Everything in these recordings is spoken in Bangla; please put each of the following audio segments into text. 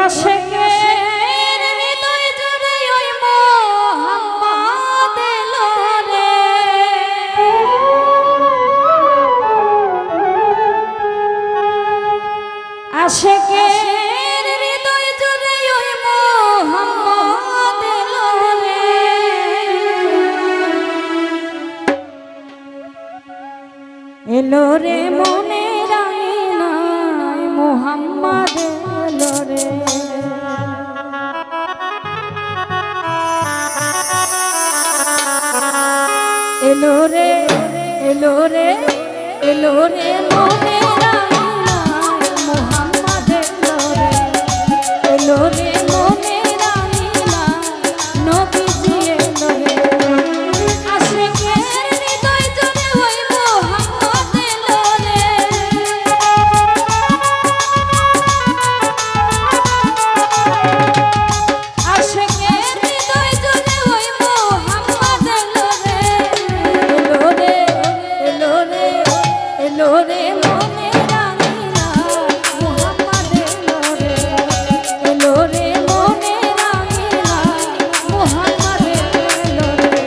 আশেকের হৃদয় জুড়ে ওই মোহাম্মদ এলো রে। আশেকের হৃদয় জুড়ে ওই মোহাম্মদ এলো রে। এলো রে মনের আঙিনায় মোহাম্মদ এলো রে। এলো রে এলো রে এলো রে মনের আঙিনায় মোহাম্মদ এলো রে। এলো রে মনের আঙিনায় নবীজি এলো রে। আশেকের হৃদয় জুড়ে ওই মোহাম্মদ এলো রে। আশেকের হৃদয় জুড়ে ওই মোহাম্মদ এলো রে। এলো রে এলো রে এলো রে মনের আঙিনায় মোহাম্মদ এলো রে। এলো রে মনের আঙিনায় মোহাম্মদ এলো রে।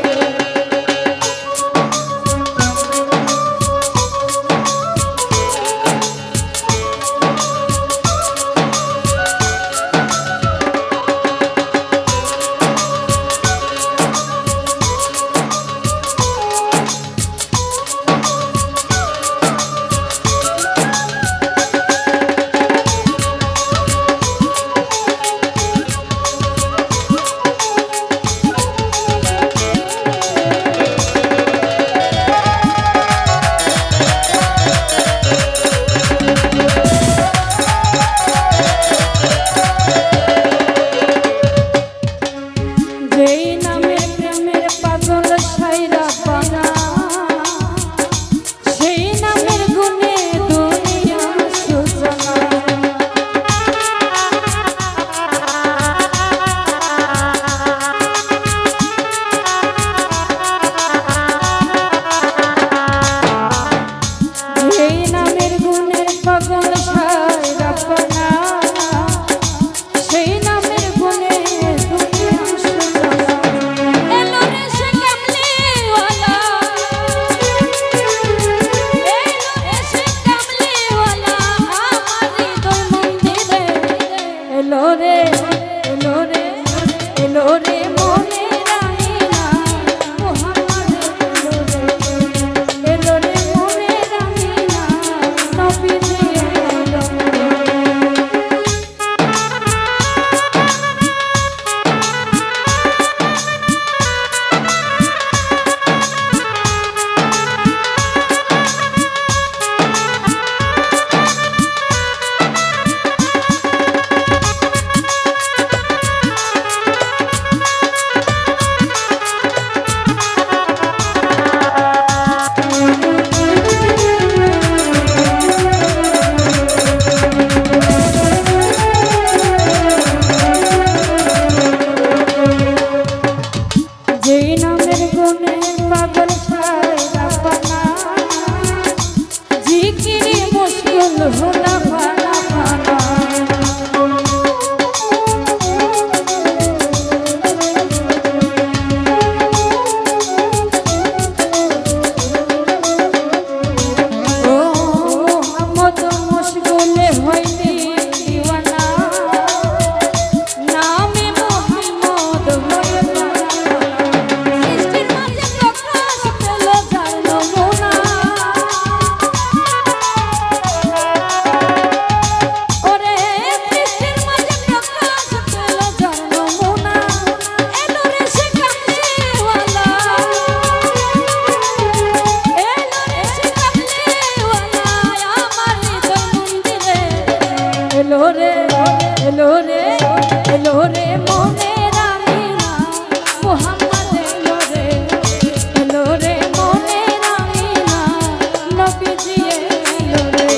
যেই নামের প্রেমের পাগল সাইরা পানা, সেই নামের গুণে দুনিয়া সূচনা। যেই নামের গুণের পাগল সাইরা পানা, সেই নামের গুণে দুনিয়া সূচনা। এলো রে সে কামলিওয়ালা, এলো রে সে কামলিওয়ালা আমার হৃদয় মন্দিরে। এলো রে এলো রে এলো রে মনের আঙিনায় মোহাম্মদ এলো রে। এলো রে মনের আঙিনায় নবীজি এলো রে। যেই নামের গুণে পাগল সাইরা পানা, জিকিরে মুশকিল হলা ফানা ফানা। ও মোহাম্মদ মুশকিলে হইলি দিওয়ানা, নামে মোহাম্মদ হয়ে সৃষ্টির মাঝে প্রকাশ পেল যার নমুনা। ওরে সৃষ্টির মাঝে প্রকাশ পেল যার নমুনা। এলো রে সে কামলিওয়ালা, এলো রে সে কামলিওয়ালা আমার হৃদয় মন্দিরে। এলো রে এলো রে এলো রে মনের আঙিনায় মোহাম্মদ এলো রে। এলো রে মনের আঙিনায় নবীজি এলো রে।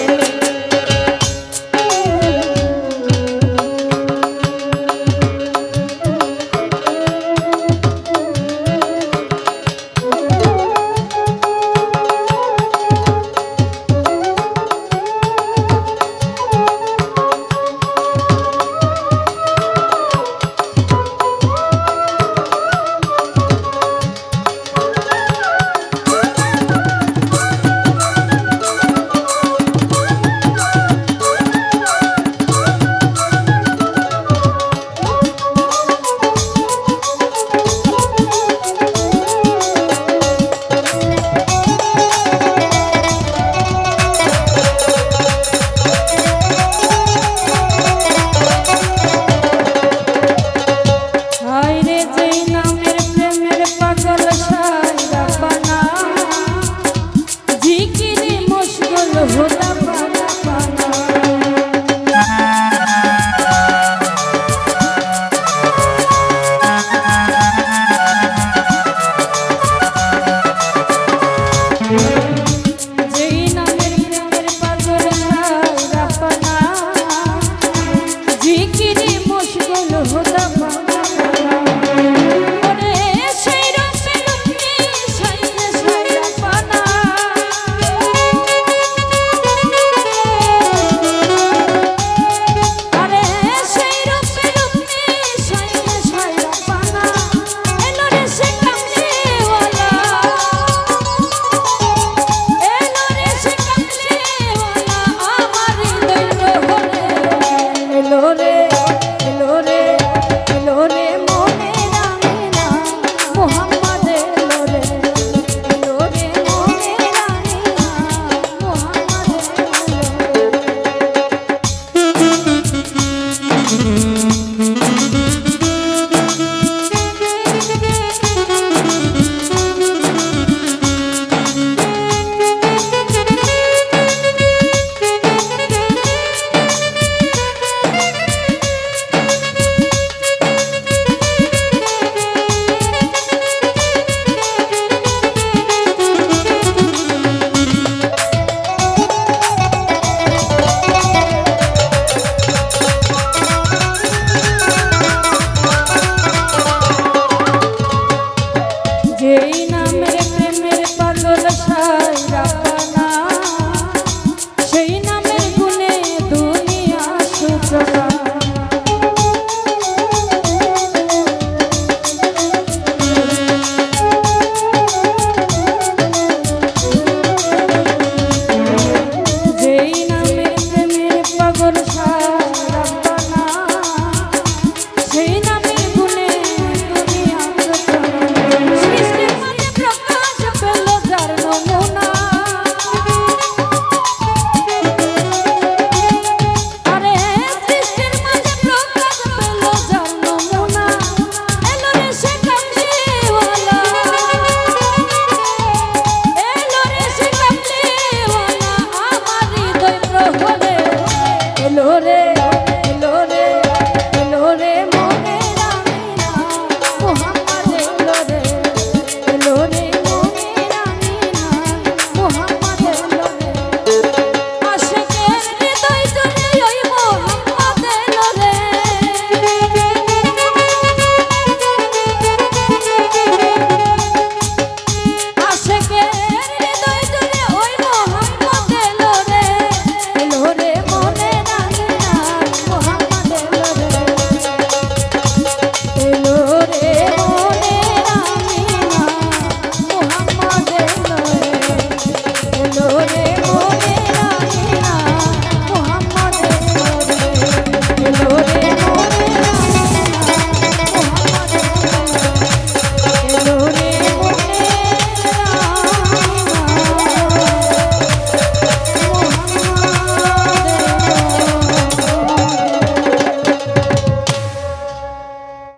পাগল হতে